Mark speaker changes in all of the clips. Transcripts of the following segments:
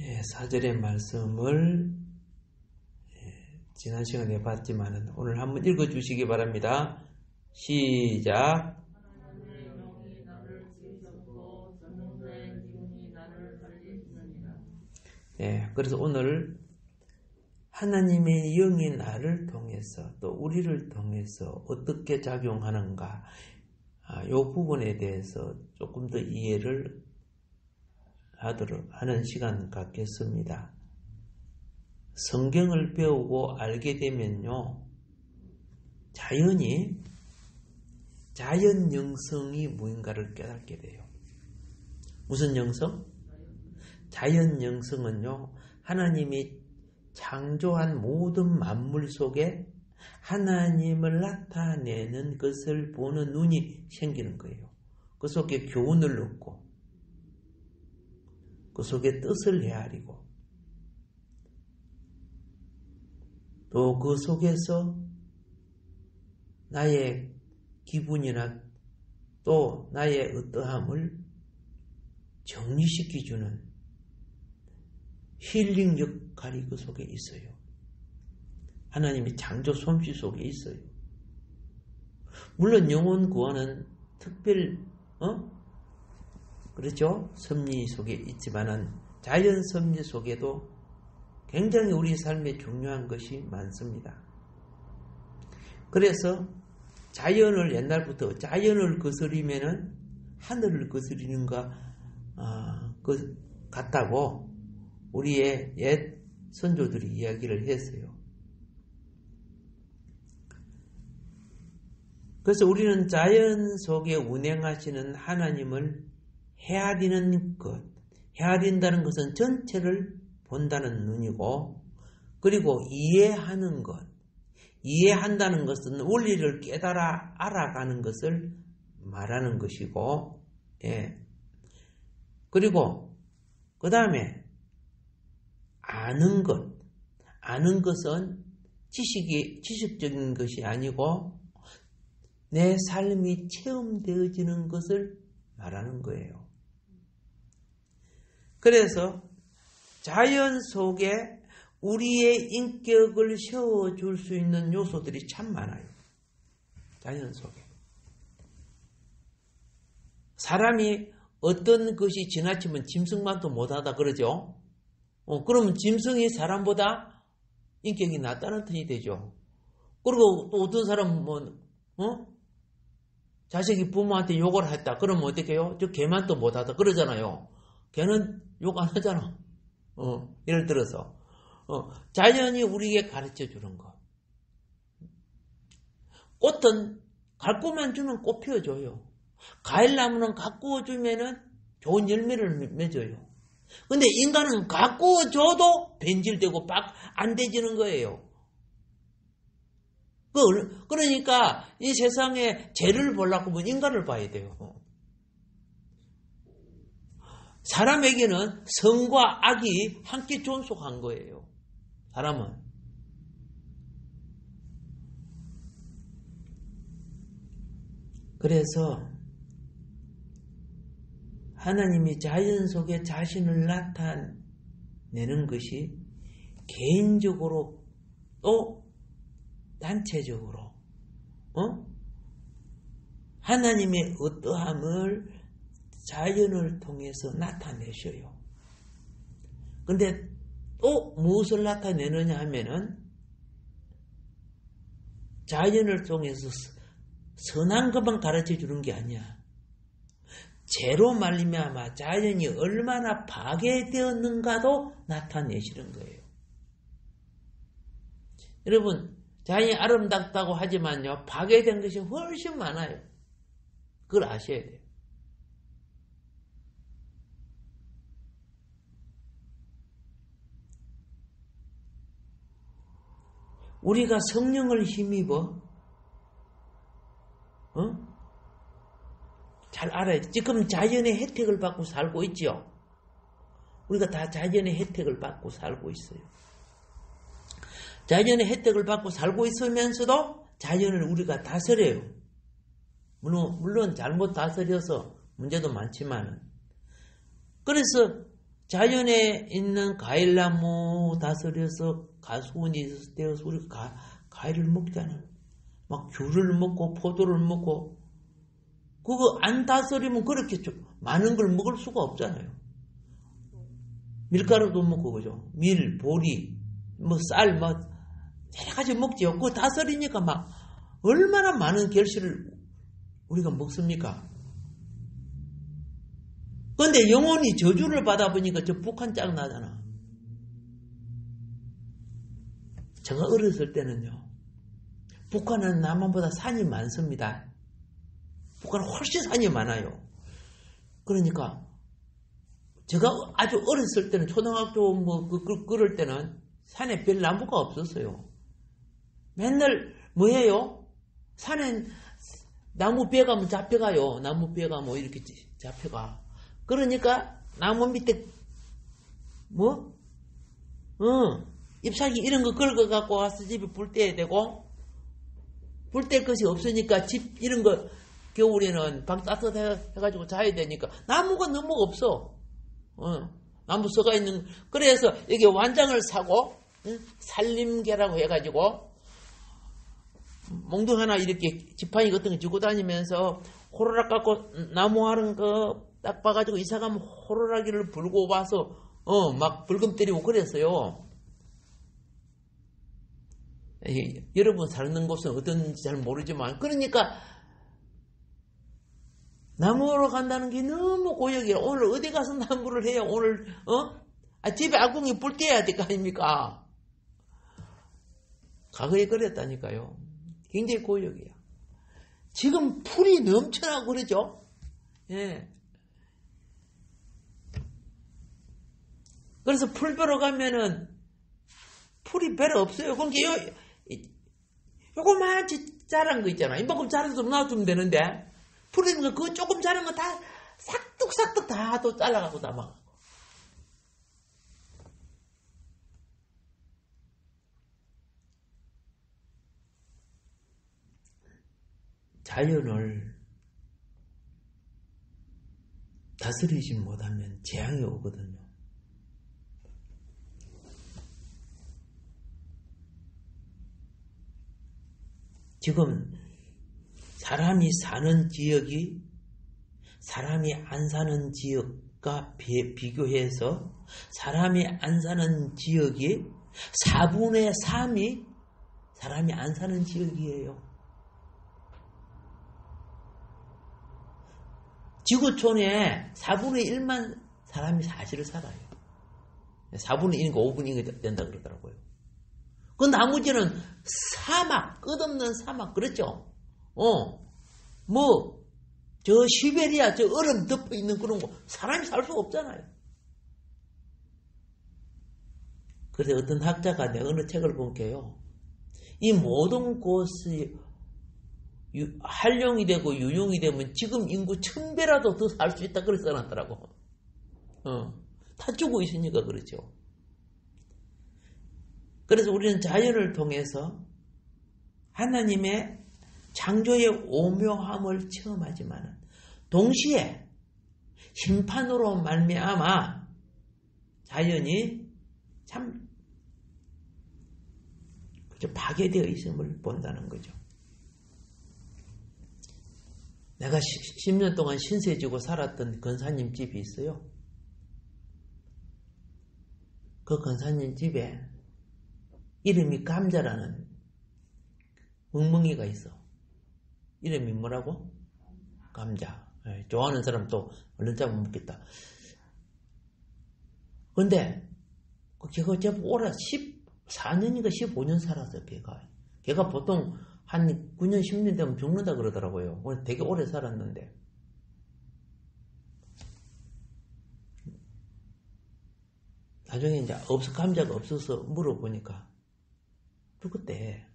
Speaker 1: 4절의 말씀을 지난 시간에 봤지만 오늘 한번 읽어주시기 바랍니다. 시작. 그래서 오늘 하나님의 영이 나를 통해서 또 우리를 통해서 어떻게 작용하는가, 이 부분에 대해서 조금 더 이해를 하도록 하는 시간 갖겠습니다. 성경을 배우고 알게 되면요, 자연 영성이 무엇인가를 깨닫게 돼요. 무슨 영성? 자연 영성은요, 하나님이 창조한 모든 만물 속에 하나님을 나타내는 것을 보는 눈이 생기는 거예요. 그 속에 교훈을 얻고, 그 속에 뜻을 헤아리고, 또 그 속에서 나의 기분이나 또 나의 어떠함을 정리시켜주는 힐링 역할이 그 속에 있어요. 하나님의 창조 솜씨 속에 있어요. 물론 영혼 구원은 그렇죠? 섭리 속에 있지만은 자연 섭리 속에도 굉장히 우리 삶에 중요한 것이 많습니다. 그래서 자연을 옛날부터 자연을 거스리면은 하늘을 거스리는 것 같다고 우리의 옛 선조들이 이야기를 했어요. 그래서 우리는 자연 속에 운행하시는 하나님을 헤아리는 것, 헤아린다는 것은 전체를 본다는 눈이고, 그리고 이해하는 것, 이해한다는 것은 원리를 깨달아 알아가는 것을 말하는 것이고, 그리고 그 다음에 아는 것은 지식적인 것이 아니고 내 삶이 체험되어지는 것을 말하는 거예요. 그래서 자연 속에 우리의 인격을 세워줄 수 있는 요소들이 참 많아요. 자연 속에. 사람이 어떤 것이 지나치면 짐승만도 못하다 그러죠. 그러면 짐승이 사람보다 인격이 낮다는 뜻이 되죠. 그리고 또 어떤 사람은 자식이 부모한테 욕을 했다. 그러면 어떻게 해요? 저 개만 또 못하다 그러잖아요. 개는 욕 안 하잖아. 예를 들어서 자연이 우리에게 가르쳐 주는 것. 꽃은 가꾸만 주면 꽃 피워줘요. 과일나무는 가꾸어 주면은 좋은 열매를 맺어요. 근데 인간은 가꾸어 줘도 변질되고 안 되지는 거예요. 그러니까 이 세상에 죄를 보려고 하면 인간을 봐야 돼요. 사람에게는 선과 악이 함께 존속한 거예요. 사람은. 그래서 하나님이 자연 속에 자신을 나타내는 것이 개인적으로 또 단체적으로 하나님의 어떠함을 자연을 통해서 나타내셔요. 근데 또 무엇을 나타내느냐 하면은 자연을 통해서 선한 것만 가르쳐 주는 게 아니야. 죄로 말미암아 자연이 얼마나 파괴되었는가도 나타내시는 거예요. 여러분, 자연이 아름답다고 하지만요, 파괴된 것이 훨씬 많아요. 그걸 아셔야 돼요. 우리가 성령을 힘입어 잘 알아야 돼. 지금 자연의 혜택을 받고 살고 있죠. 우리가 다 자연의 혜택을 받고 살고 있어요. 자연의 혜택을 받고 살고 있으면서도 자연을 우리가 다스려요. 물론 잘못 다스려서 문제도 많지만, 그래서 자연에 있는 과일나무 다스려서 가수원이 되어서 우리가 과일을 먹잖아. 막 귤을 먹고 포도를 먹고 그거 안 다스리면 그렇게 좀 많은 걸 먹을 수가 없잖아요. 밀가루도 먹고 그죠. 밀, 보리, 뭐 쌀, 뭐 여러 가지 먹지요. 그거 다스리니까 막 얼마나 많은 결실을 우리가 먹습니까? 그런데 영혼이 저주를 받아보니까 저 북한 짱 나잖아. 제가 어렸을 때는요. 북한은 남한보다 산이 많습니다. 북한은 훨씬 산이 많아요. 그러니까 제가 아주 어렸을 때는 초등학교 뭐 그럴 때는 산에 별 나무가 없었어요. 맨날 뭐예요? 산엔 나무 비에 가면 잡혀가요. 나무 비에 가면 이렇게 잡혀가. 그러니까 나무 밑에 잎사귀 이런 거 긁어 갖고 와서 집에 불 떼야 되고 불 뗄 것이 없으니까 집 이런 거 겨울에는 방 따뜻해가지고 자야 되니까 나무가 너무 없어. 나무 썩어 있는 그래서 여기 완장을 사고 살림개라고 해가지고 몽둥 하나 이렇게 지팡이 같은 거 쥐고 다니면서 호로락 갖고 나무 하는 거 딱 봐가지고 이사 가면 호로라기를 불고 와서 막 불금 때리고 그랬어요. 여러분 사는 곳은 어떤지 잘 모르지만 그러니까 나무로 간다는 게 너무 고역이에요. 오늘 어디 가서 나무를 해요? 오늘 집에 아궁이 불 떼야 될 거 아닙니까? 과거에 그랬다니까요. 굉장히 고역이야. 지금 풀이 넘쳐나고 그러죠? 예. 그래서 풀 벼러 가면은 풀이 별로 없어요. 그러니까 요거만 자란 거 있잖아. 이만큼 자라서 놔두면 되는데 풀 있는 거 그거 조금 자란 거 다 싹둑싹둑 다 또 잘라가고 다 막. 자연을 다스리지 못하면 재앙이 오거든요. 지금 사람이 사는 지역이 사람이 안 사는 지역과 비교해서 사람이 안 사는 지역이 4분의 3이 사람이 안 사는 지역이에요. 지구촌에 4분의 1만 사람이 사실을 살아요. 4분의 1인가 5분의 1이 된다 그러더라고요. 그 나머지는 사막, 끝없는 사막, 그렇죠? 저 시베리아, 저 얼음 덮어 있는 그런 거, 사람이 살 수가 없잖아요. 그래서 어떤 학자가 내가 어느 책을 본 게요. 이 모든 곳이 활용이 되고 유용이 되면 지금 인구 1000배라도 더 살 수 있다 그렇게 써놨더라고. 다 주고 있으니까 그렇죠. 그래서 우리는 자연을 통해서 하나님의 창조의 오묘함을 체험하지만 동시에 심판으로 말미암아 자연이 참 파괴되어 있음을 본다는 거죠. 내가 10년 동안 신세 지고 살았던 권사님 집이 있어요. 그 권사님 집에 이름이 감자라는 멍멍이가 있어. 이름이 뭐라고? 감자. 좋아하는 사람 또 얼른 잡으면 먹겠다. 근데 걔가 제법 오래 14년인가 15년 살았어요. 걔가 보통 한 9년 10년 되면 죽는다 그러더라고요. 되게 오래 살았는데 나중에 이제 감자가 없어서 물어보니까 죽었대.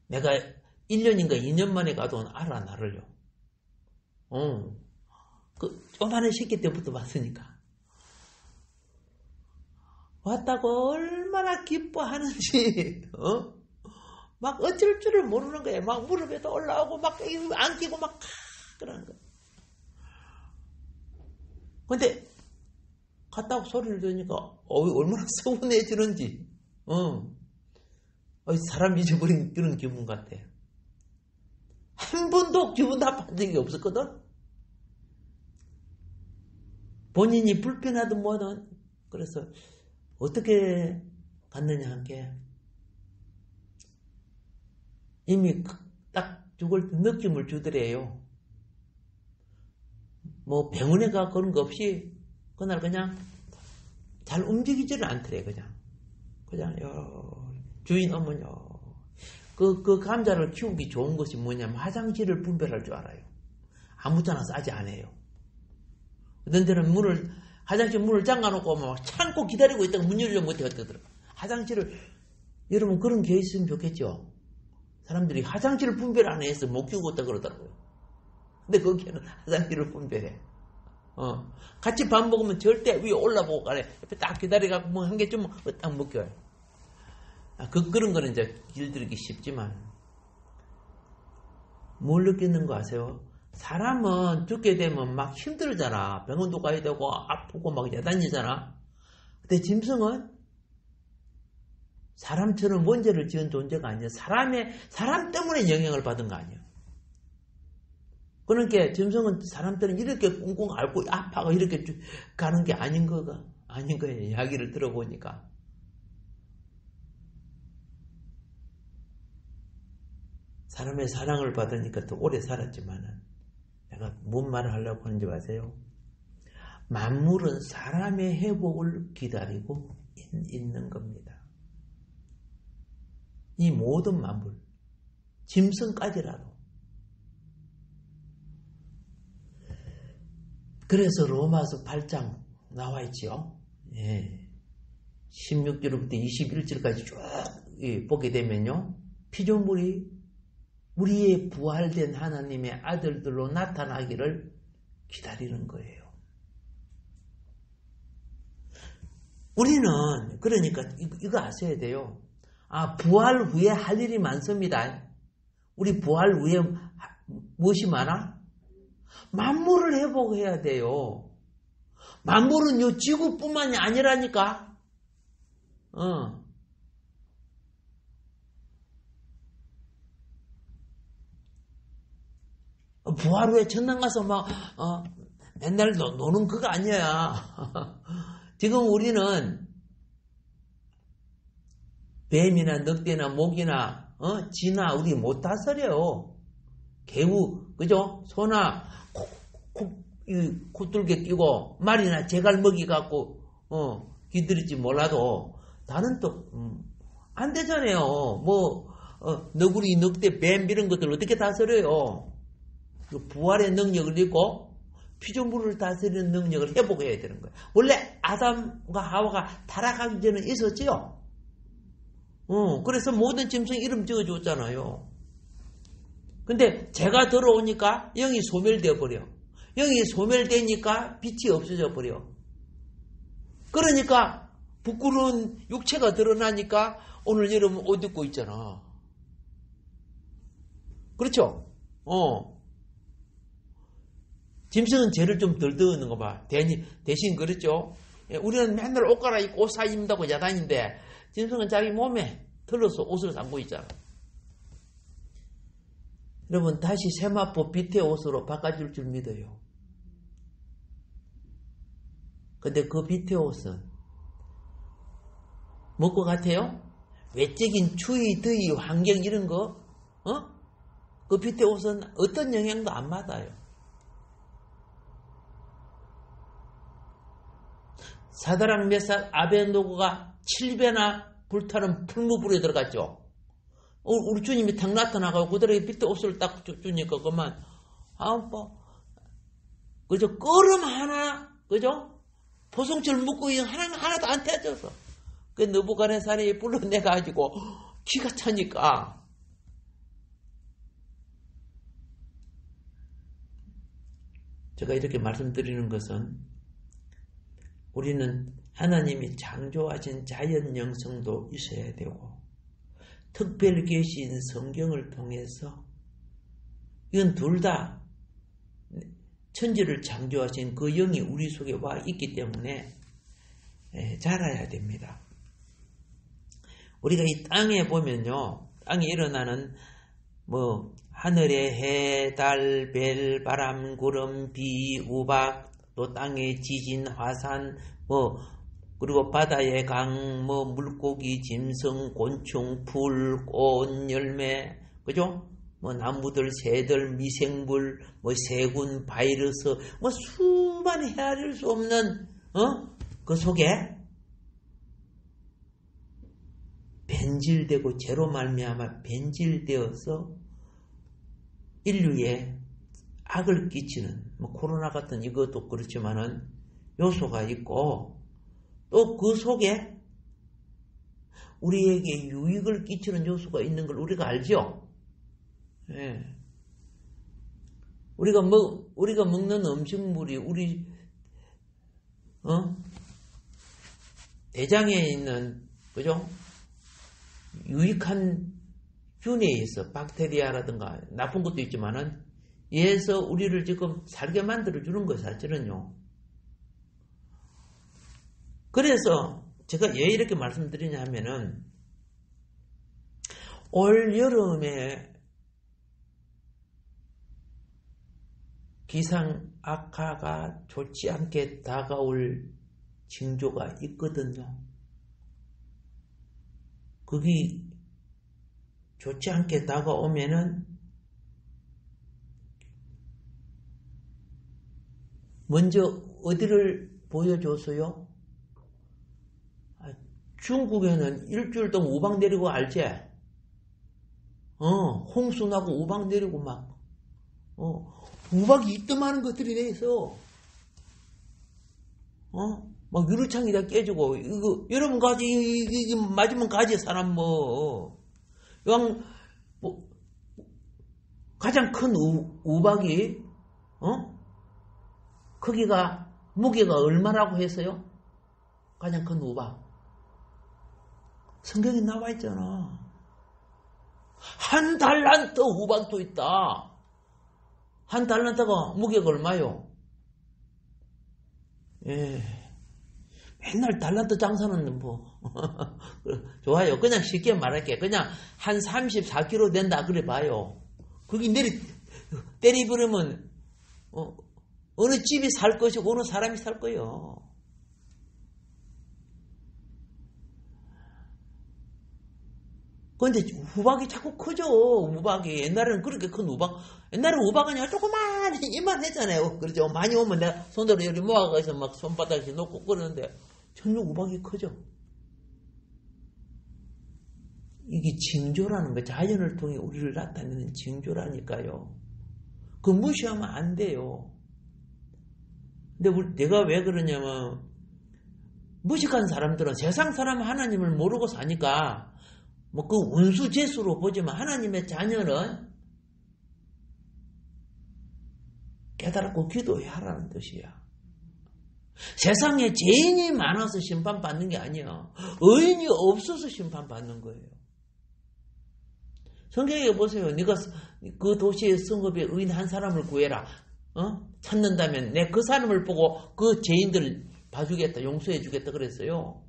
Speaker 1: 내가 1년인가 2년 만에 가도 알아 나를요. 그 조만한 새끼 때부터 봤으니까 왔다고 얼마나 기뻐하는지 막 어쩔 줄을 모르는 거예요. 막 무릎에도 올라오고 막 안기고 막 그러는 거예요. 근데 갔다고 소리를 들으니까 얼마나 서운해지는지 사람 잊어버린 그런 기분 같아. 한 번도 기분 나쁜 적이 없었거든. 본인이 불편하든 뭐든. 그래서 어떻게 갔느냐 한게 이미 딱 죽을 때 느낌을 주더래요. 뭐 병원에 가 그런 거 없이 그날 그냥 잘 움직이지를 않더래. 그냥 주인 어머니 그 감자를 키우기 좋은 것이 뭐냐면 화장실을 분별할 줄 알아요. 아무데나 싸지 않아요. 어떤 데는 화장실 문을 잠가놓고 막 참고 기다리고 있다가 문 열려 못해 어떠더라. 화장실을 여러분 그런 게 있으면 좋겠죠. 사람들이 화장실을 분별 안 해서 못 키우고 있다 그러더라고요. 근데 거기에는 화장실을 분별해. 같이 밥 먹으면 절대 위에 올라보고 가래. 옆에 딱 기다려갖고 뭐 한 개 좀 딱 먹겨요. 그런 거는 이제 길들이기 쉽지만 뭘 느끼는 거 아세요? 사람은 죽게 되면 막 힘들잖아. 병원도 가야 되고 아프고 막 야단이잖아. 근데 짐승은 사람처럼 원죄를 지은 존재가 아니야. 사람 때문에 영향을 받은 거 아니야. 그러니까 짐승은 사람들은 이렇게 꽁꽁 앓고 아파가 이렇게 가는 게 아닌 거예요. 이야기를 들어보니까. 사람의 사랑을 받으니까 더 오래 살았지만은 내가 뭔 말을 하려고 하는지 아세요? 만물은 사람의 회복을 기다리고 있는 겁니다. 이 모든 만물, 짐승까지라도. 그래서 로마서 8장 나와 있지요. 16절부터 21절까지 쭉 보게 되면요. 피조물이 우리의 부활된 하나님의 아들들로 나타나기를 기다리는 거예요. 우리는 그러니까 이거 아셔야 돼요. 부활 후에 할 일이 많습니다. 우리 부활 후에 무엇이 많아? 만물을 회복해야 돼요. 만물은 요 지구뿐만이 아니라니까. 부활 후에 천당 가서 막 맨날 노는 그거 아니야. 지금 우리는 뱀이나 늑대나 모기나 쥐나 우리 못 다스려요. 개우 그죠? 소나 콧들게 끼고 말이나 제갈 먹이 갖고 기들일지 몰라도 다른 또 안 되잖아요. 너구리, 늑대, 뱀 이런 것들 어떻게 다스려요? 그 부활의 능력을 잃고 피조물을 다스리는 능력을 회복해야 되는 거예요. 원래 아담과 하와가 타락하기 전에 있었지요. 그래서 모든 짐승 이름 지어줬잖아요. 근데 죄가 들어오니까 영이 소멸되어 버려. 영이 소멸되니까 빛이 없어져 버려. 그러니까 부끄러운 육체가 드러나니까 오늘 여러분 옷 입고 있잖아. 그렇죠? 짐승은 죄를 좀 덜 넣는 거 봐. 대신 그렇죠? 우리는 맨날 옷 갈아입고 옷 사입는다고 야단인데 짐승은 자기 몸에 털어서 옷을 삼고 있잖아. 여러분 다시 세마포 빛의 옷으로 바꿔줄 줄 믿어요. 근데 그 빛의 옷은 뭐것 같아요? 외적인 추위, 더위, 환경 이런 거 그 빛의 옷은 어떤 영향도 안 받아요. 사드락 메삭 아벤노고가 7배나 불타는 풀무불에 들어갔죠. 우리 주님이 탁 나타나가고 그들에게 빛의 옷을 딱 주니까 그만 그죠? 끓음 하나 그죠? 포송철 묶고 하나도 안 태워져서 그 느부갓네살이 불러내가지고 기가 차니까 제가 이렇게 말씀드리는 것은 우리는 하나님이 창조하신 자연 영성도 있어야 되고 특별 계시인 성경을 통해서 이건 둘 다 천지를 창조하신 그 영이 우리 속에 와 있기 때문에 자라야 됩니다. 우리가 이 땅에 보면요, 땅에 일어나는 하늘의 해, 달, 별, 바람, 구름, 비, 우박, 또 땅의 지진, 화산, 그리고 바다의 강, 물고기, 짐승, 곤충, 풀, 꽃, 열매, 그죠? 나무들, 새들, 미생물, 세균, 바이러스, 수많이 헤아릴 수 없는, 그 속에 변질되고 죄로 말미암아 변질되어서 인류에 악을 끼치는 코로나 같은 이것도 그렇지만은 요소가 있고, 또 그 속에 우리에게 유익을 끼치는 요소가 있는 걸 우리가 알죠? 예. 우리가 먹는 음식물이 우리 대장에 있는, 그죠? 유익한 균에 있어. 박테리아라든가 나쁜 것도 있지만은 얘에서 우리를 지금 살게 만들어주는 거예요, 사실은요. 그래서 제가 왜 이렇게 말씀드리냐 하면은, 올 여름에 기상 악화가 좋지 않게 다가올 징조가 있거든요. 그게 좋지 않게 다가오면은 먼저 어디를 보여줘서요? 중국에는 일주일 동안 우박 내리고 알지? 홍수 나고 우박 내리고 막 우박이 이뜸하는 것들이 돼 있어. 막 유리창이 다 깨지고, 이거 여러분 가지, 이게 맞으면 가지 사람 가장 큰 우박이 크기가 무게가 얼마라고 했어요? 가장 큰 우박. 성경에 나와 있잖아. 1달란트 우박도 있다. 1달란트가 무게가 얼마요? 예. 맨날 달란트 장사는 좋아요. 그냥 쉽게 말할게. 그냥 한 34kg 된다 그래 봐요. 그게 때리버리면 어느 집이 살 것이고 어느 사람이 살 거예요. 그런데 우박이 자꾸 크죠. 우박이 옛날에는 그렇게 큰 우박, 옛날에 우박은 조그만 이만했잖아요. 그렇죠. 많이 오면 내가 손으로 여기 모아가서 막 손바닥에 놓고 그러는데 전혀 우박이 크죠. 이게 징조라는 거, 자연을 통해 우리를 나타내는 징조라니까요. 그 무시하면 안 돼요. 근데 내가 왜 그러냐면, 무식한 사람들은 세상 사람 하나님을 모르고 사니까 그 운수재수로 보지만 하나님의 자녀는 깨달았고 기도해야 하라는 뜻이야. 세상에 죄인이 많아서 심판받는 게 아니야. 의인이 없어서 심판받는 거예요. 성경에 보세요. 네가 그 도시의 성읍에 의인 한 사람을 구해라. 찾는다면 내 그 사람을 보고 그 죄인들 봐주겠다. 용서해주겠다 그랬어요.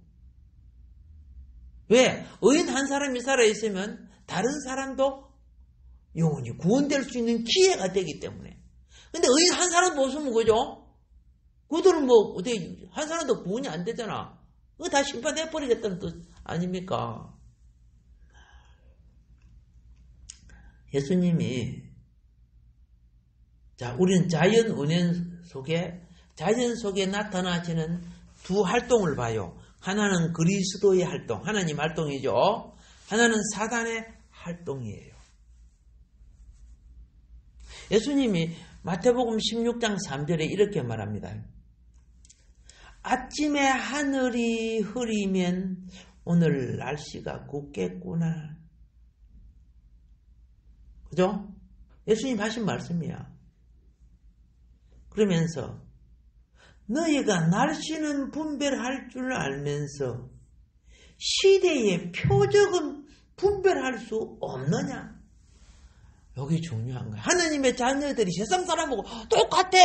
Speaker 1: 왜? 의인 한 사람이 살아있으면 다른 사람도 영원히 구원될 수 있는 기회가 되기 때문에. 근데 의인 한 사람도 없으면 그죠? 그들은 어떻게 한 사람도 구원이 안 되잖아. 그거 다 심판해버리겠다는 뜻 아닙니까? 예수님이, 우리는 자연 속에 나타나시는 두 활동을 봐요. 하나는 그리스도의 활동, 하나님 활동이죠. 하나는 사단의 활동이에요. 예수님이 마태복음 16장 3절에 이렇게 말합니다. 아침에 하늘이 흐리면 오늘 날씨가 굽겠구나. 그죠? 예수님 하신 말씀이야. 그러면서 너희가 날씨는 분별할 줄 알면서 시대의 표적은 분별할 수 없느냐? 여기 중요한 거야. 하나님의 자녀들이 세상 사람하고 똑같아.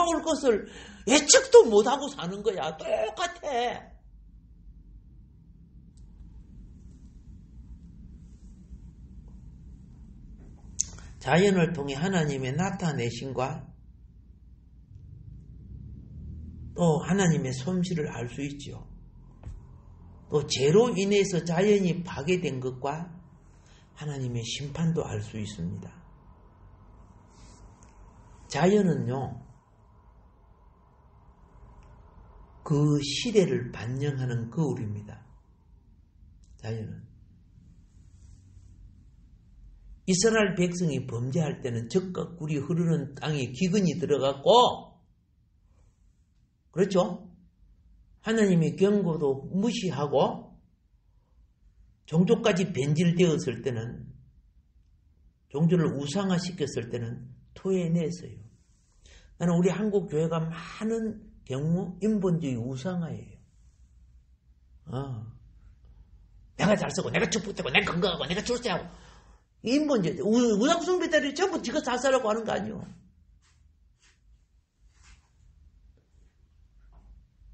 Speaker 1: 다가올 것을 예측도 못하고 사는 거야. 똑같아. 자연을 통해 하나님의 나타내심과 또 하나님의 솜씨를 알 수 있죠. 또 죄로 인해서 자연이 파괴된 것과 하나님의 심판도 알 수 있습니다. 자연은요, 그 시대를 반영하는 거울입니다. 자연은. 이스라엘 백성이 범죄할 때는 적과 꿀이 흐르는 땅에 기근이 들어갔고, 그렇죠? 하나님의 경고도 무시하고 종교까지 변질되었을 때는, 종교를 우상화시켰을 때는 토해냈어요. 나는 우리 한국 교회가 많은 경우 인본주의 우상화예요. 내가 잘 쓰고 내가 축복되고 내가 건강하고 내가 출세하고 인본주의 우상숭배들이 전부 지가 잘 살라고 하는 거 아니에요.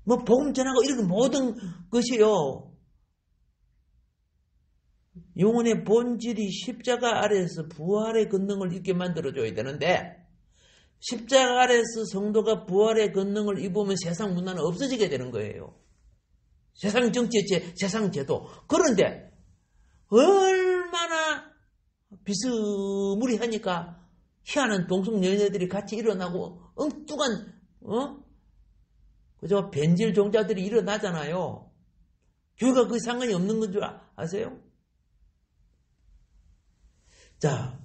Speaker 1: 뭐 복음 전하고 이런 모든 것이요, 영혼의 본질이 십자가 아래에서 부활의 권능을 입게 만들어줘야 되는데, 십자가 아래에서 성도가 부활의 권능을 입으면 세상 문화는 없어지게 되는 거예요. 세상 정치, 세상 제도. 그런데 얼마나 비스무리하니까 희한한 동성연애들이 같이 일어나고 엉뚱한 그죠? 변질 종자들이 일어나잖아요. 교회가 그 상관이 없는 건 줄 아세요? 자,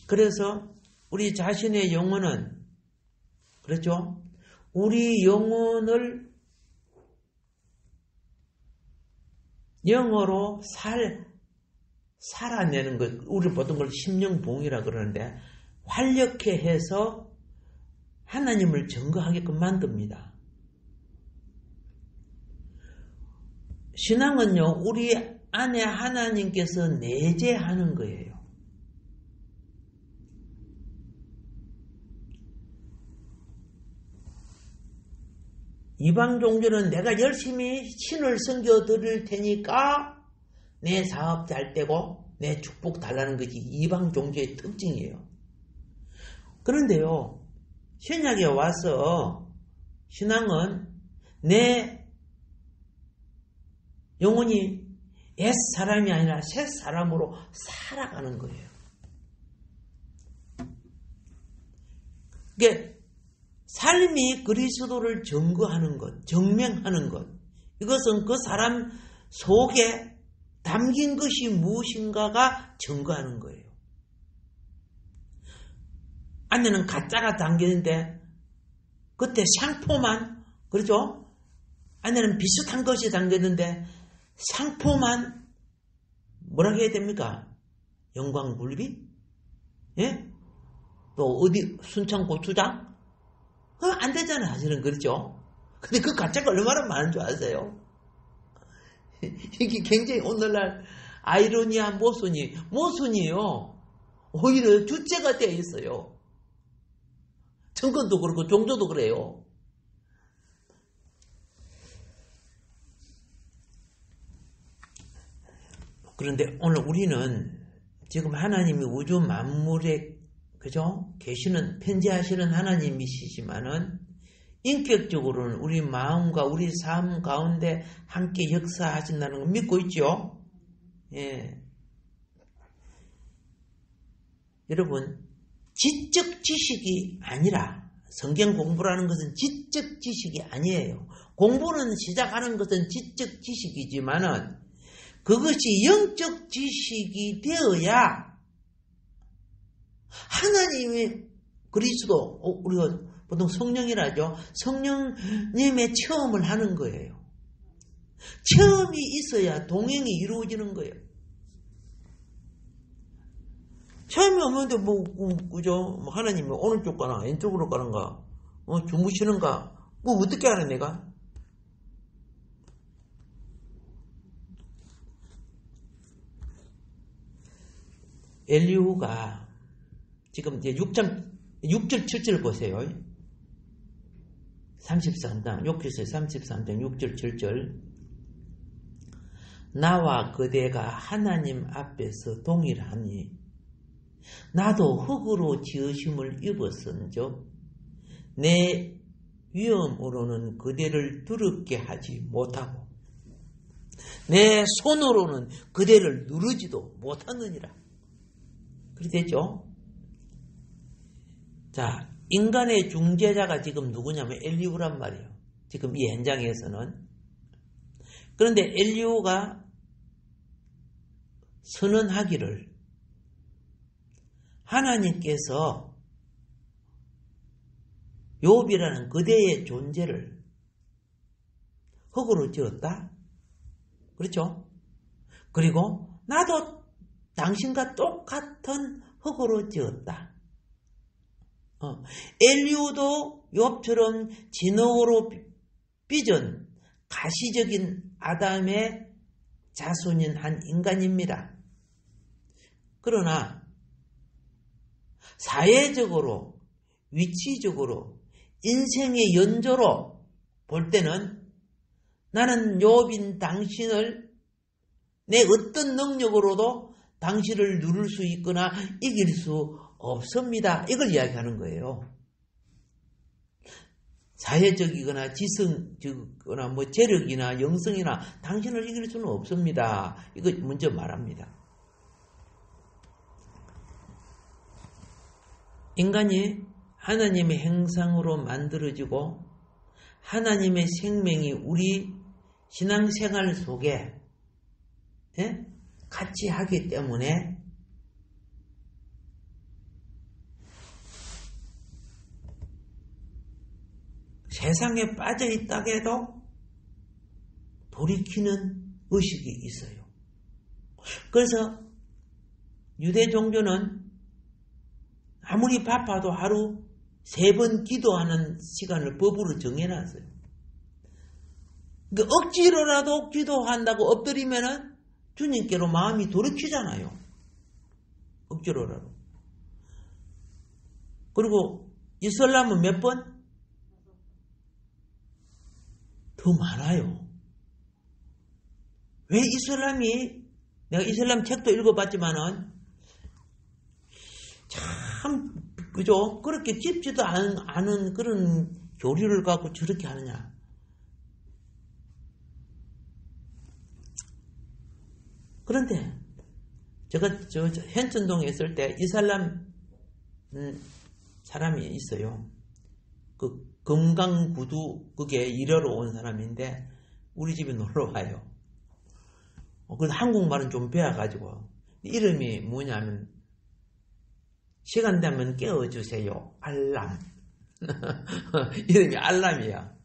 Speaker 1: 그래서 우리 자신의 영혼은, 그렇죠? 우리 영혼을 영어로 살아내는 것, 우리 보통 걸 심령봉이라 그러는데, 활력해 해서 하나님을 증거하게끔 만듭니다. 신앙은요, 우리 안에 하나님께서 내재하는 거예요. 이방 종교는 내가 열심히 신을 섬겨 드릴 테니까 내 사업 잘 되고 내 축복 달라는 것이 이방 종교의 특징이에요. 그런데요, 신약에 와서 신앙은 내 영혼이 옛 사람이 아니라 새 사람으로 살아가는 거예요. 그러니까 삶이 그리스도를 증거하는 것, 증명하는 것, 이것은 그 사람 속에 담긴 것이 무엇인가가 증거하는 거예요. 안에는 가짜가 담기는데 그때 상포만, 그렇죠? 안에는 비슷한 것이 담겼는데 상포만 뭐라고 해야 됩니까? 영광굴비? 예? 또 어디 순창고추장? 안 되잖아요, 사실은. 그렇죠? 근데 그 가짜가 얼마나 많은 줄 아세요? 이게 굉장히 오늘날 아이러니한 모순이에요. 오히려 주체가 되어 있어요. 정권도 그렇고 종교도 그래요. 그런데 오늘 우리는 지금 하나님이 우주 만물에, 그죠? 계시는, 편지하시는 하나님이시지만은 인격적으로는 우리 마음과 우리 삶 가운데 함께 역사하신다는 걸 믿고 있죠? 예. 여러분, 지적 지식이 아니라, 성경 공부라는 것은 지적 지식이 아니에요. 공부는 시작하는 것은 지적 지식이지만은 그것이 영적 지식이 되어야 하나님의 그리스도, 우리가 보통 성령이라죠. 성령님의 체험을 하는 거예요. 체험이 있어야 동행이 이루어지는 거예요. 체험이 없는데 그죠? 하나님이 오른쪽 가나 왼쪽으로 가는가, 주무시는가, 어떻게 하는 내가? 엘리후가 지금 이제 6절 7절 보세요. 33장 욕기서 33장 6절 7절 나와 그대가 하나님 앞에서 동일하니 나도 흙으로 지으심을 입었은즉 내 위엄으로는 그대를 두렵게 하지 못하고 내 손으로는 그대를 누르지도 못하느니라. 그렇게 됐죠? 자, 인간의 중재자가 지금 누구냐면 엘리후란 말이에요. 지금 이 현장에서는. 그런데 엘리후가 선언하기를 하나님께서 욥이라는 그대의 존재를 흙으로 지었다. 그렇죠? 그리고 나도 당신과 똑같은 흙으로 지었다. 엘리후도 욥처럼 진흙으로 빚은 가시적인 아담의 자손인 한 인간입니다. 그러나 사회적으로, 위치적으로, 인생의 연조로 볼 때는 나는 욥인 당신을 내 어떤 능력으로도 당신을 누를 수 있거나 이길 수 없습니다. 이걸 이야기하는 거예요. 사회적이거나 지성적이거나 재력이나 영성이나 당신을 이길 수는 없습니다. 이거 먼저 말합니다. 인간이 하나님의 형상으로 만들어지고 하나님의 생명이 우리 신앙생활 속에 같이 하기 때문에 세상에 빠져 있다고 해도 돌이키는 의식이 있어요. 그래서 유대 종교는 아무리 바빠도 하루 3번 기도하는 시간을 법으로 정해놨어요. 그러니까 억지로라도 기도한다고 엎드리면은 주님께로 마음이 돌이키잖아요. 억지로라도. 그리고 이슬람은 몇 번? 더 많아요. 왜 이슬람이, 내가 이슬람 책도 읽어봤지만은 참, 그죠? 그렇게 깊지도 않은 그런 교리를 갖고 저렇게 하느냐. 그런데 제가 현천동에 있을 때 이슬람 사람이 있어요. 그 금강구두 그게 일하러 온 사람인데 우리 집에 놀러 와요. 그래서 한국말은 좀 배워가지고 이름이 뭐냐면 시간 되면 깨워주세요. 알람. 이름이 알람이야.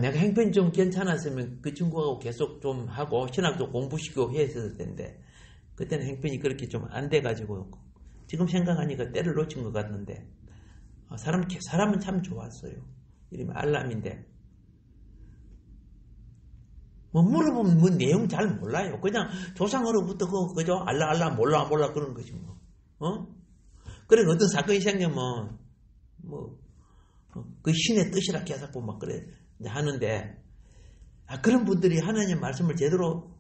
Speaker 1: 내가 형편이 좀 괜찮았으면 그 친구하고 계속 좀 하고 신학도 공부시키고 했을 텐데 그때는 형편이 그렇게 좀 안 돼가지고 지금 생각하니까 때를 놓친 것 같는데 사람은 참 좋았어요. 이름이 알람인데 물어보면 내용 잘 몰라요. 그냥 조상으로부터 그죠? 알라 몰라 그런 거지 그래 어떤 사건이 생기면 그 신의 뜻이라 계속 막 그래 하는데 그런 분들이 하나님 말씀을 제대로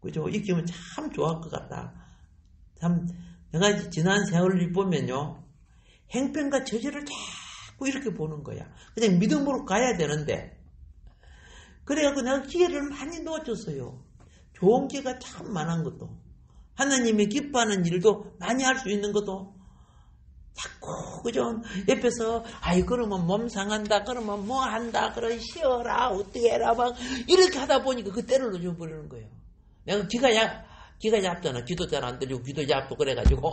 Speaker 1: 그죠? 익히면 참 좋아할 것 같다. 참 내가 지난 세월을 보면요 행편과 처지를 자꾸 이렇게 보는 거야. 그냥 믿음으로 가야 되는데 그래갖고 내가 기회를 많이 놓쳤어요. 좋은 기회가 참 많은 것도 하나님이 기뻐하는 일도 많이 할 수 있는 것도 자꾸 그죠? 옆에서 그러면 몸 상한다 그러면 뭐 한다 그러 쉬어라 어떻게 해라 막 이렇게 하다 보니까 그 때를 놓쳐버리는 거예요. 내가 기가 얇잖아. 기도 잘 안 들리고 귀도 얇고 그래가지고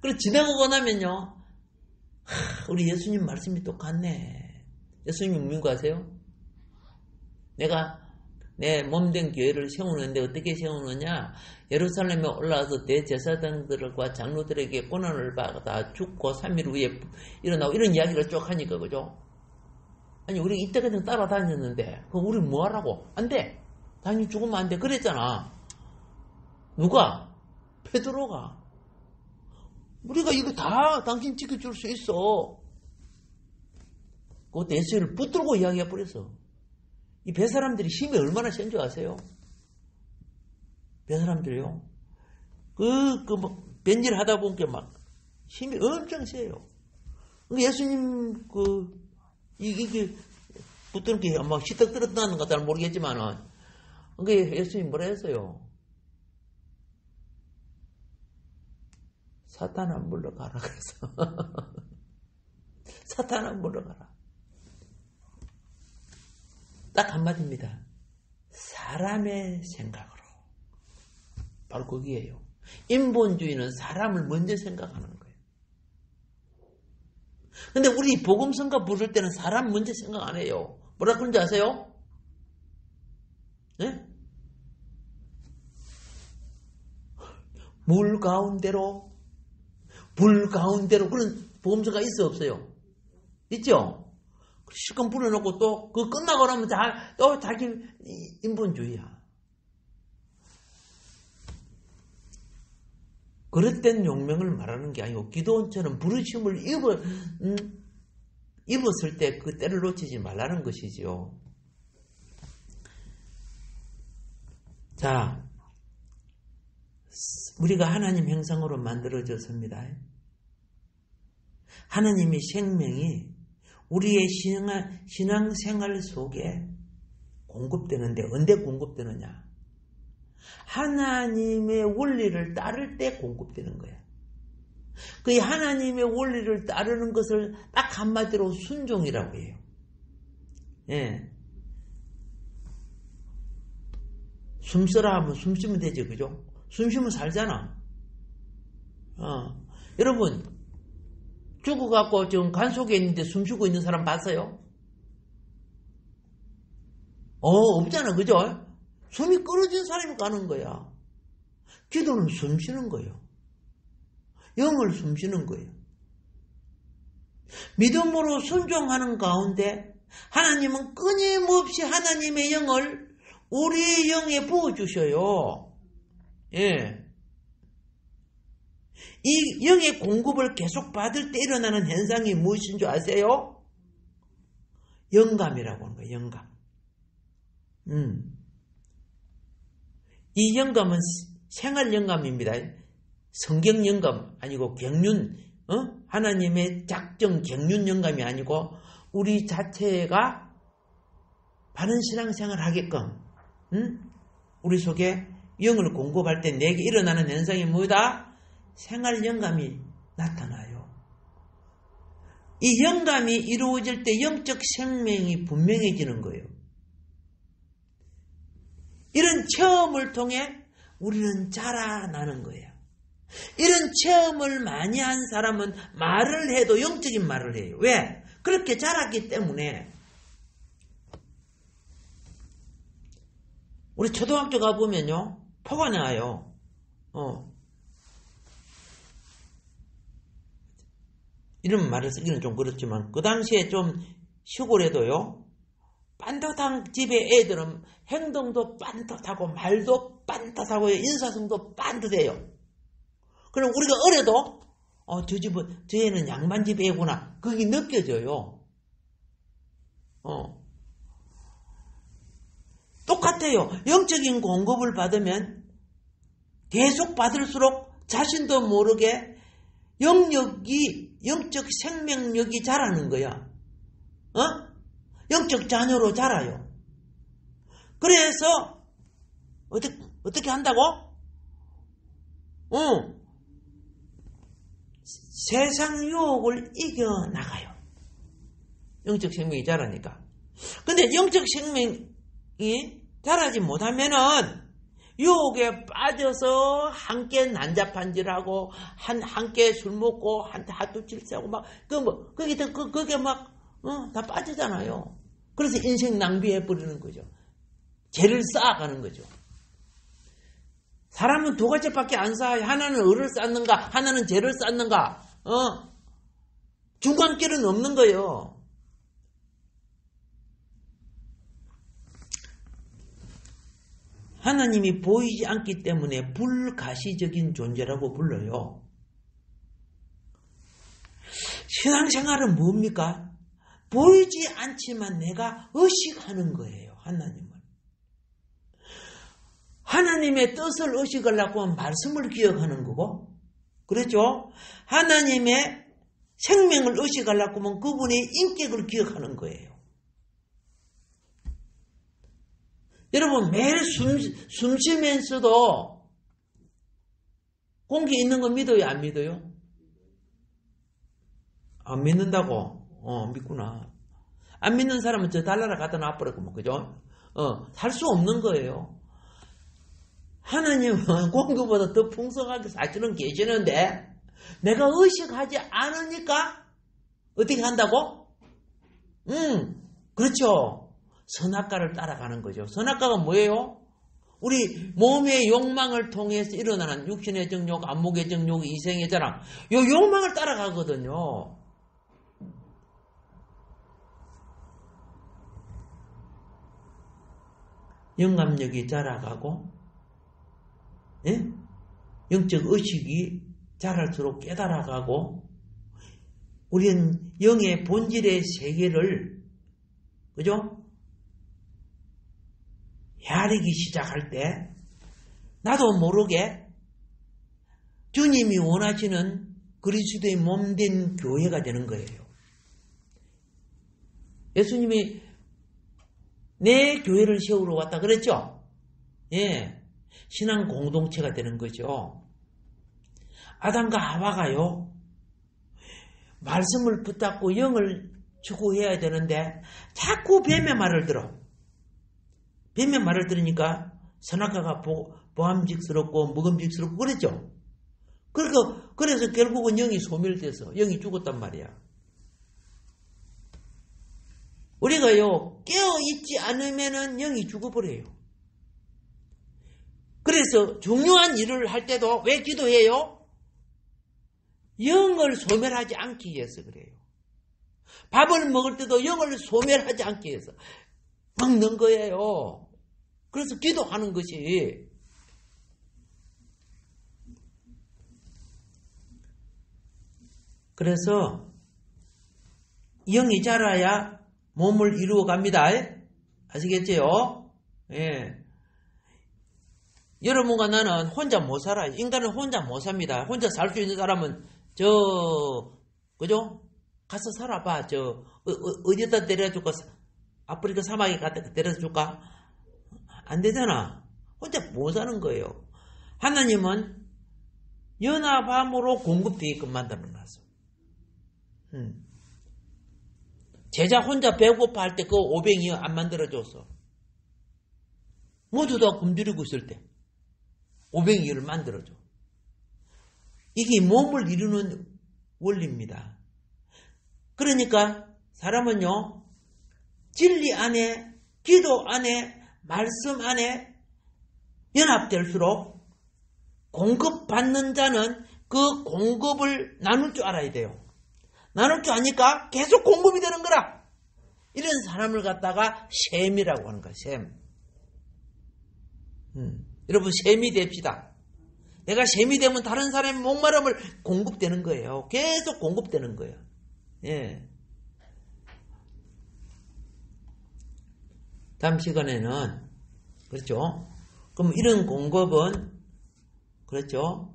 Speaker 1: 그리고 지나고 나면요 우리 예수님 말씀이 똑같네. 예수님 민구하세요? 내가 내 몸된 교회를 세우는데 어떻게 세우느냐? 예루살렘에 올라와서 대제사장들과 장로들에게 고난을 받아 죽고 3일 후에 일어나고 이런 이야기를 쭉 하니까 그죠? 아니 우리 이때까지 따라다녔는데 그럼 우리 뭐 하라고? 안 돼. 당연히 죽으면 안 돼. 그랬잖아. 누가? 베드로가. 우리가 이거 다 당신 지켜줄 수 있어. 그것도 예수를 붙들고 이야기해버렸어. 이 배사람들이 힘이 얼마나 센 줄 아세요? 배사람들이요. 변질 하다 보니까 막 힘이 엄청 세요. 예수님, 이게 붙드는 게 막 시떡 떨어뜨리는 것도 모르겠지만은, 예수님 뭐라 했어요? 사탄아 물러가라 그래서. 사탄아 물러가라. 딱 한마디입니다. 사람의 생각으로. 바로 거기에요. 인본주의는 사람을 먼저 생각하는 거예요. 근데 우리 복음성가 부를 때는 사람 먼저 생각 안 해요. 뭐라 그런지 아세요? 네? 물 가운데로, 불 가운데로 그런 복음성가 있어 없어요? 있죠? 실컷 불어놓고 또 그 끝나고 나면 또 자기 인본주의야. 그릇된 용맹을 말하는 게 아니고 기도원처럼 부르심을 입었을 때 그 때를 놓치지 말라는 것이지요. 자, 우리가 하나님 형상으로 만들어졌습니다. 하나님의 생명이 우리의 신앙생활 속에 공급되는데 언제 공급되느냐? 하나님의 원리를 따를 때 공급되는 거야. 그 하나님의 원리를 따르는 것을 딱 한마디로 순종이라고 해요. 예. 숨 쉬라 하면 숨 쉬면 되지, 그죠? 숨 쉬면 살잖아. 여러분, 죽어갖고 지금 간 속에 있는데 숨 쉬고 있는 사람 봤어요? 없잖아, 그죠? 숨이 끊어진 사람이 가는 거야. 기도는 숨 쉬는 거예요. 영을 숨 쉬는 거예요. 믿음으로 순종하는 가운데 하나님은 끊임없이 하나님의 영을 우리의 영에 부어주셔요. 예. 이 영의 공급을 계속 받을 때 일어나는 현상이 무엇인 줄 아세요? 영감이라고 하는 거예요. 영감. 이 영감은 생활 영감입니다. 성경 영감 아니고 경륜, 하나님의 작정 경륜 영감이 아니고 우리 자체가 바른 신앙생활을 하게끔 우리 속에 영을 공급할 때 내게 일어나는 현상이 뭐다? 생활 영감이 나타나요. 이 영감이 이루어질 때 영적 생명이 분명해지는 거예요. 이런 체험을 통해 우리는 자라나는 거예요. 이런 체험을 많이 한 사람은 말을 해도 영적인 말을 해요. 왜? 그렇게 자랐기 때문에. 우리 초등학교 가보면요, 포가 나와요. 이런 말을 쓰기는 좀 그렇지만 그 당시에 좀 시골에도요, 빤듯한 집의 애들은 행동도 빤듯하고 말도 빤듯하고 인사성도 빤듯해요. 그럼 우리가 어려도 저 애는 양반집 애구나, 그게 느껴져요. 똑같아요. 영적인 공급을 받으면 계속 받을수록 자신도 모르게 영적 생명력이 자라는 거야. 영적 자녀로 자라요. 그래서 어떻게 한다고? 세상 유혹을 이겨나가요. 영적 생명이 자라니까. 근데 영적 생명이 자라지 못하면은 유혹에 빠져서 함께 난잡한질하고 함께 술 먹고 하뚜칠세하고 막 그게 막 다 빠지잖아요. 그래서 인생 낭비해 버리는 거죠. 죄를 쌓아가는 거죠. 사람은 두 가지밖에 안 쌓아요. 하나는 을을 쌓는가, 하나는 죄를 쌓는가. 중간길은 없는 거예요. 하나님이 보이지 않기 때문에 불가시적인 존재라고 불러요. 신앙생활은 뭡니까? 보이지 않지만 내가 의식하는 거예요. 하나님을. 하나님의 뜻을 의식하려고 하면 말씀을 기억하는 거고, 그렇죠? 하나님의 생명을 의식하려고 하면 그분의 인격을 기억하는 거예요. 여러분, 매일 숨 쉬면서도 공기 있는 거 믿어요? 안 믿어요? 안 믿는다고? 믿구나. 안 믿는 사람은 저 달나라 갖다 놔버렸고, 그죠? 살 수 없는 거예요. 하나님은 공기보다 더 풍성하게 사실은 계시는데, 내가 의식하지 않으니까, 어떻게 한다고? 그렇죠. 선악과를 따라가는 거죠. 선악과가 뭐예요? 우리 몸의 욕망을 통해서 일어나는 육신의 정욕, 안목의 정욕, 이생의 자랑, 요 욕망을 따라가거든요. 영감력이 자라가고, 예? 영적 의식이 자랄수록 깨달아가고, 우리는 영의 본질의 세계를, 그죠? 헤아리기 시작할 때, 나도 모르게 주님이 원하시는 그리스도의 몸된 교회가 되는 거예요. 예수님이 내 교회를 세우러 왔다 그랬죠? 예. 신앙 공동체가 되는 거죠. 아담과 하와가요, 말씀을 붙잡고 영을 추구해야 되는데, 자꾸 뱀의 말을 들어. 뱀의 말을 들으니까 선악과가 보암직스럽고 먹음직스럽고 그랬죠. 그래서 결국은 영이 소멸돼서 영이 죽었단 말이야. 우리가요, 깨어있지 않으면은 영이 죽어버려요. 그래서 중요한 일을 할 때도 왜 기도해요? 영을 소멸하지 않기 위해서 그래요. 밥을 먹을 때도 영을 소멸하지 않기 위해서 먹는 거예요. 그래서 기도하는 것이. 그래서 영이 자라야 몸을 이루어 갑니다. 아시겠지요? 예. 여러분과 나는 혼자 못 살아요. 인간은 혼자 못 삽니다. 혼자 살 수 있는 사람은 그죠? 가서 살아봐. 어디다 데려줄까? 아프리카 사막에 갖다 데려줄까? 안 되잖아. 혼자 못 사는 거예요. 하나님은 연합함으로 공급되게끔 만들어놨어. 제자 혼자 배고파 할 때 그 500이 안 만들어줬어. 모두 다 굶주리고 있을 때 500이를 만들어줘. 이게 몸을 이루는 원리입니다. 그러니까 사람은요, 진리 안에, 기도 안에, 말씀 안에 연합될수록 공급받는 자는 그 공급을 나눌 줄 알아야 돼요. 나눌 줄 아니까 계속 공급이 되는 거라. 이런 사람을 갖다가 셈이라고 하는 거야. 셈. 여러분, 셈이 됩시다. 내가 셈이 되면 다른 사람의 목마름을 공급되는 거예요. 계속 공급되는 거예요. 예. 다음 시간에는, 그렇죠? 그럼 이런 공급은, 그렇죠?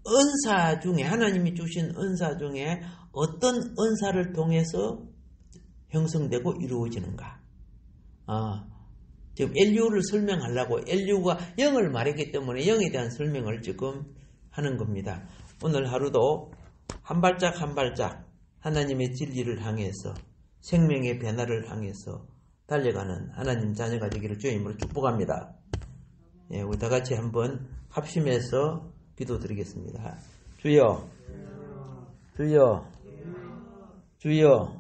Speaker 1: 은사 중에, 하나님이 주신 은사 중에 어떤 은사를 통해서 형성되고 이루어지는가? 지금 엘리우를 설명하려고, 엘리우가 영을 말했기 때문에 영에 대한 설명을 지금 하는 겁니다. 오늘 하루도 한 발짝 한 발짝 하나님의 진리를 향해서, 생명의 변화를 향해서 달려가는 하나님 자녀가 되기를 주의 이름으로 축복합니다. 예, 우리 다 같이 한번 합심해서 기도드리겠습니다. 주여, 주여, 주여.